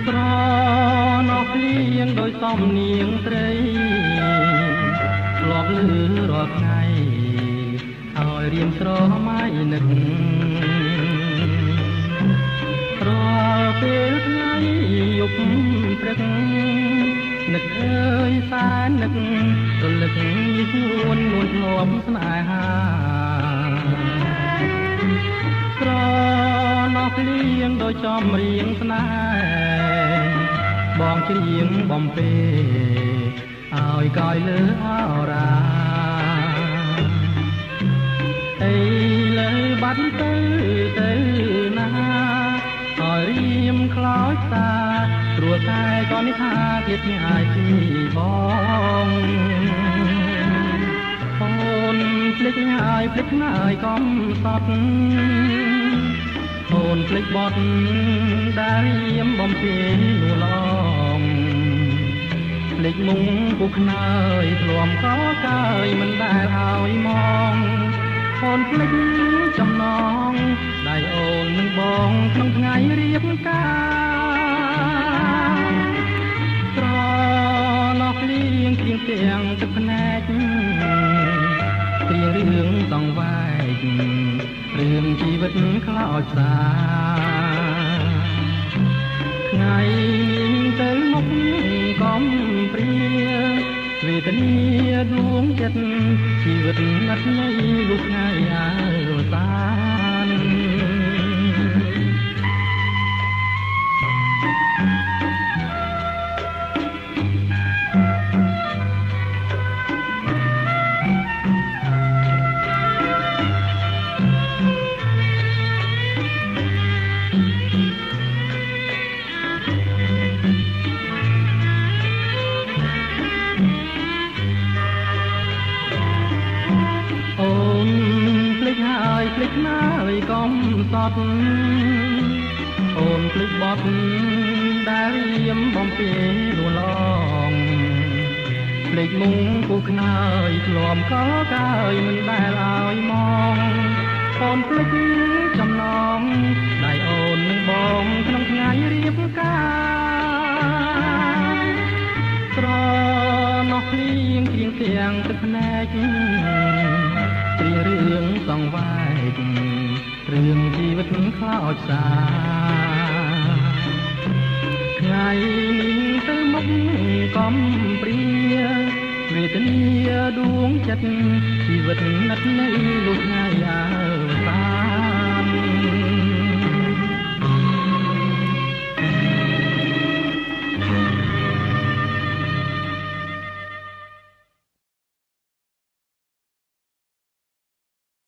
ស្រណោះភ្លៀងដោយសំនៀងត្រីធ្លាប់លឺរាល់ថ្ងៃឲ្យរៀមស្រមៃនឹករាល់ពេលថ្ងៃយប់ព្រឹកនឹកអើយសែននឹករលឹកយួននួនធ្លាប់ស្នេហាស្រណោះភ្លៀងដោយចំរៀងស្នេហ៍បងច្រៀងបំពេឲ្យកយលើអរាអីលើបាត់ទៅណាឲ្យរៀមខ្លោចតាព្រោះតែក៏នេះថាគៀតងាយពីបងអូនភ្លេចងាយភ្លេចងាយកំសត់អូនភ្លេចបត់ដែលរៀមបំពេនួឡងភ្លេចមុងពុកខ្នើយធ្លាំក៏កើយមិនដែលឲ្យមងអូនភ្លេចចំណងដៃអូននឹងបងក្នុងថ្ងៃរៀបការស្រណោះភ្លៀងគ្រៀងទាំងទឹកភ្នែកគ្រៀងរឿងសង្វែករឿងជីវិតខ្លោចផ្សាថ្ងៃនេះទៅមុខកំព្រាវេទនាដួងចិត្តជីវិតណាត់នៃលុះថ្ងៃអវសានភ្លេចណាយកំសត់អូនភ្លេចបត់ដែលរៀមបំពេលួឡងភ្លេចមុងពុះខ្នើយធ្លាំក៏កើយមិនដែលឲ្យមងអូនភ្លេចចំណងដៃអូននឹងបងក្នុងថ្ងៃរៀបការស្រណោះភ្លៀងគ្រៀងទាំងទឹកភ្នែកព្រារឿងសង្វែករឿងជីវិតខ្លោចផ្សា